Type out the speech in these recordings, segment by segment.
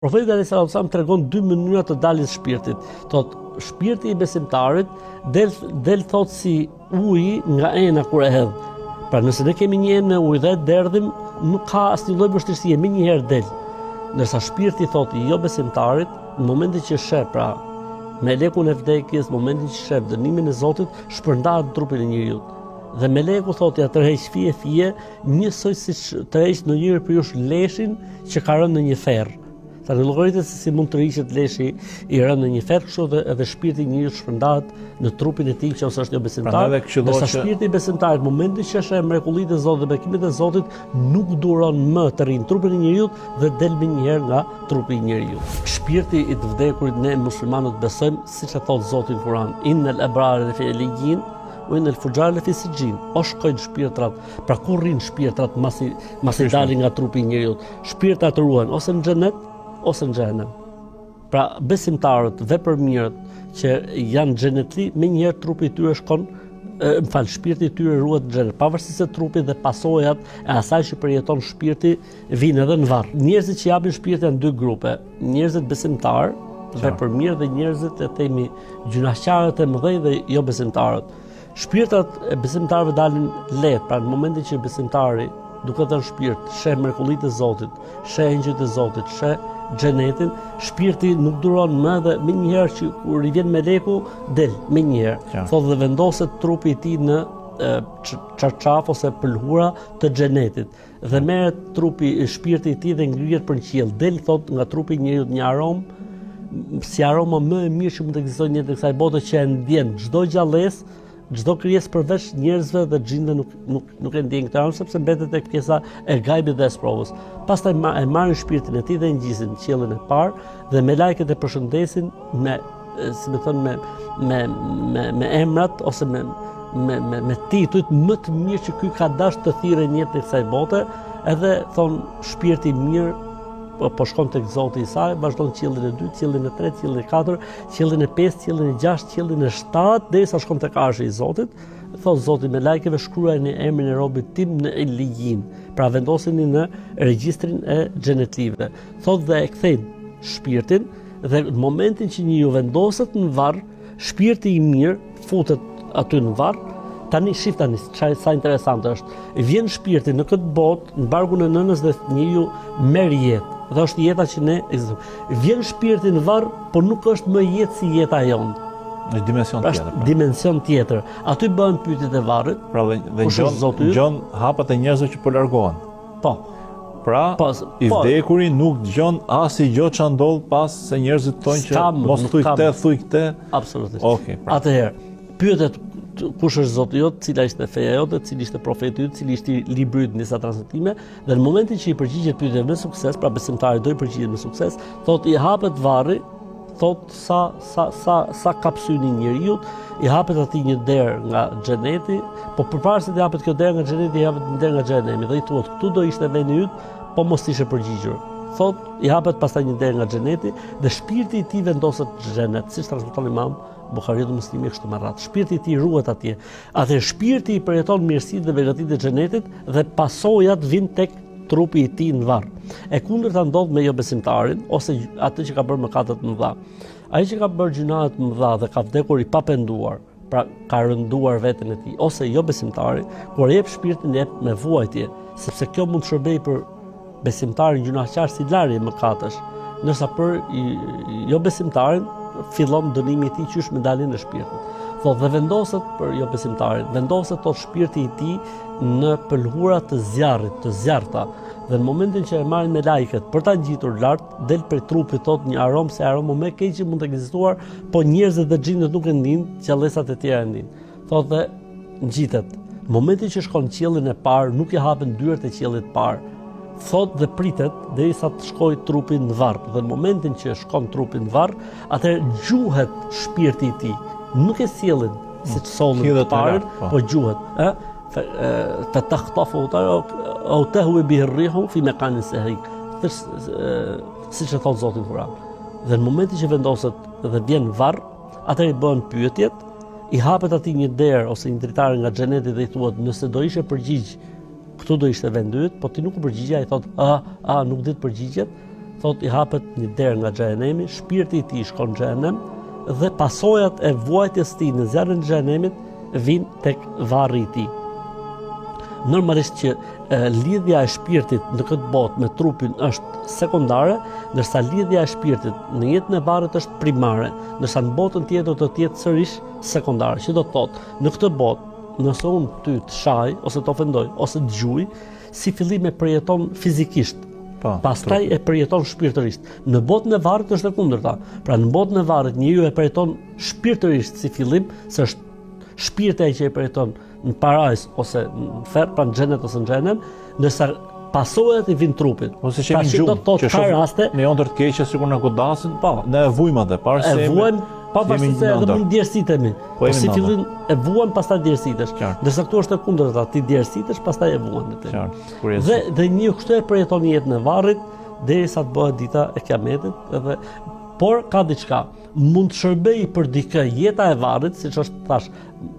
Profeti alayhis salam tregon dy mënyra të daljes shpirtit. Thot shpirti i besimtarit del thot si uji nga ena kur e hedh. Pra nëse ne kemi një enë me ujë dhe derdhim, nuk ka asnjë lloj vështirësie, më njëherë del. Ndërsa shpirti thot i jo besimtarit, në momentin që sheh pra melekun e vdekjes, në momentin që sheh dënimin e Zotit, shpërndahet trupin e njeriu. Dhe meleku thotë ja tërheq fije, njësoj siç tërheq në njëri për jush leshin që ka rënë në një ferr. Sa në llogaritë se si mund të rriqet leshi i rënë në një ferr, kështu edhe shpirti i njeriu shpërndahet në trupin e tij, nëse është jo besimtar. Sa shpirti i besimtarit, në momentin që sheh mrekullitë e Zotit dhe bekimet e Zotit, nuk duron më të rrinë trupin e njeriu dhe del më njëherë nga trupi i njeriu. Shpirti i të vdekurit ne muslimanët besojmë, siç e thot Zoti në Kur'an, innal abrara lafi lijin u innal fujara lafi sijjin. O shkojnë shpirtrat, pra ku rrin shpirtrat masi dalin nga trupi i njeriu? Shpirtrat ruhen ose në xhenet ose në xhenem. Pra besimtarët, vepërmirët që janë xhenetli, menjëherë trupi i tyre shkon, shpirti i tyre ruhet në xhenet, pavarësisht se trupi dhe pasojat e asaj që përjeton shpirti vinë edhe në varr. Njerëzit që japin shpirtin janë dy grupe, njerëzit besimtar, vepërmirë dhe njerëzit e themi gjunaqtarët e mëdhenj dhe jo besimtarët. Shpirtrat e besimtarëve dalin lehtë, pra në momentin që besimtari duke dhënë shpirt, sheh mrekullitë e Zotit, sheh engjëjt e Zotit, sheh xhenetin, shpirti nuk duron më dhe më njëherë që kur i vjen meleku del më njëherë. Thotë dhe vendoset trupi i tij në çarçaf ose pëlhura të xhenetit dhe merret trupi i shpirtit i tij dhe ngrihet për qiell. Del thotë nga trupi i njeriu një aromë, si aroma më e mirë që mund të ekzistojë në kësaj bote që e ndjen çdo gjallës. Çdo krijesë përveç njerëzve dhe xhinëve nuk e ndjen këtë aromë sepse mbetet tek pjesa e gajbit dhe e sprovës. Pastaj e marrin shpirtin e tij dhe e ngjisin në qiellin e parë dhe me lajket e përshëndesin me, si më thon, me emrat ose me titujt më të mirë që ky ka dash të thirrë në jetën e kësaj bote, edhe thon shpirti i mirë po shkon tek Zoti i saj, vazhdon qiellin e 2, qiellin e 3, qiellin e 4, qiellin e 5, qiellin e 6, qiellin e 7, derisa shkon tek Arshi i Zotit. Thot Zoti me lajkeve shkruajini emrin e robit tim në Elijin, pra vendoseni në regjistrin e xhenetlive. Thot dhe e kthejnë shpirtin dhe në momentin që njeriu vendoset në varr, shpirti i mirë futet aty në varr. Tani shif tani sa interesante është. Vjen shpirti në këtë botë, në barkun e nënës dhe njeriu merr jetë. Dhe është jeta që ne ekzistojmë. Vjen shpirti në varr, por nuk është më jetë si jeta jonë. Në dimension tjetër. Dimension tjetër. Aty bëhen pyetjet e varrit. Pra dhe ngjon hapat e njerëzve që po largohen. Po. Pra, i vdekuri nuk dëgjon asgjë që ndodh pas se njerëzit thonë që mos thuj këtë. Absolutisht. Okej. Atëherë, pyetet kush është Zoti jot, cila ishte feja jote, cili ishte profeti yt, cili ishte libri yt në disa transmetime, dhe në momentin që i përgjigjet pyetjeve me sukses, pra besimtari do i përgjigjet me sukses, thotë i hapet varri, thotë sa kapsyni njeriu, i hapet atij një derë nga xheneti, po përpara se të hapet kjo derë nga xheneti, i hapet një derë nga xhenemi, dhe i thuhet, këtu do ishte vendi yt, po mos ishe përgjigjur. Thotë i hapet pastaj një derë nga xheneti dhe shpirti i tij vendoset në xhenet, siç transmeton Imam Buhariu dhe Muslimi kështu me radhë. Shpirti i tij ruhet atje. Atë shpirti i përjeton mirësitë dhe begatitë e xhenetit dhe pasojat vijnë tek trupi i tij në varr. E kundërta ndodh me jo besimtarin ose atë që ka bërë mëkate të mëdha. Ai që ka bërë gjuna të mëdha dhe ka vdekur i papenduar, pra ka rënduar veten e tij, ose jo besimtari, kur jep shpirtin jep me vuajtje, sepse kjo mund të shërbejë për besimtarin gjunaqtar si larje mëkatesh, ndërsa për jo besimtarin fillon dënimi i tij qysh me daljen e shpirtit. Thotë dhe vendoset për jo besimtarin, vendoset tot shpirti i tij në pëlhura të zjarrit, të zjarrta, dhe në momentin që e marrin me lajket për ta ngjitur lart, del prej trupit tot një aromë, se aromë më e keq që mund të ekzistuar, po njerëzit dhe xhinët nuk e ndin, gjallësat e tjera e ndin. Thotë dhe ngjitet. Në momentin që shkon në qiellin e parë, nuk i hapen dyert e qiellit të parë. Thot dhe pritet derisa të shkojë trupi në varr. Dhe në momentin që shkon trupi në varr, atëherë gjuhet shpirti i tij. Nuk e sjellin siç sollën të parë, po gjuhet, të takhtafu au tahwi bihi ar-rihu fi maqanin sahik. Siç e thot Zoti në Kur'an. Dhe në momentin që vendoset dhe vjen varr, atëherë i bën pyetjet, i hapet atij një derë ose një dritare nga xheneti dhe i thuhet, nëse do ishe përgjigj, këtu do ishte vendi yt, po ti nuk u përgjigje, ai thot, nuk di të përgjigjet. thot i hapet një derë nga xhehenemi, shpirti i tij shkon në xhehenem dhe pasojat e vuajtjes së tij në zjarrin e xhehenemit vijnë tek varri i tij. Normalisht që lidhja e shpirtit në këtë botë me trupin është sekondare, ndërsa lidhja e shpirtit në jetën e varrit është primare, ndërsa në botën tjetër do të jetë sërish sekondare. Që do të thotë, në këtë botë, nëse unë ty të shaj, ose të ofendoj, ose të gjuj, si fillim e përjeton fizikisht, pastaj e përjeton shpirtërisht. Në botën e varrit është e kundërta. Pra në botën e varrit njeriu e përjeton shpirtërisht si fillim, se është shpirti ai që e përjeton në parajs ose në ferr, pra në xhenet ose në xhenem, ndërsa pasojat i vijnë trupit. Ose që jemi gjumë, që shoh në ëndër të keqe sikur na godasin, ne e vujmë atë, para se e vujmë, pavarësisht se edhe mund djersitemi. Po si fillim e vuan pastaj djersitesh. Ndërsa këtu është e kundërta, ti djersitesh pastaj e vuan atë. Dhe një kështu e përjeton jetën e varrit derisa të bëhet dita e Kiametit, edhe por ka diçka. Mund të shërbej për dikë jeta e varrit, siç është thash,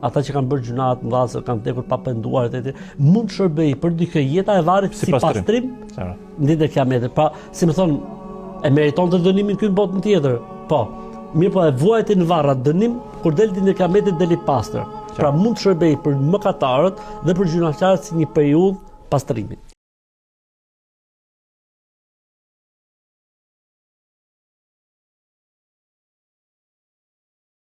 ata që kanë bërë gjuna të mëdha, se kanë vdekur pa penduar etj, mund të shërbej për dikë jeta e varrit si pastrim në ditën e Kiametit. Pa, si më thon, e meriton të dënimin këtu në botën tjetër. Po, mirë po e vuajti në varr atë dënim, kur del ditën e Kiametit deli pastër. Pra mund të shërbej për mëkatarët dhe për gjunaqtarët si një periudhë pastrimi.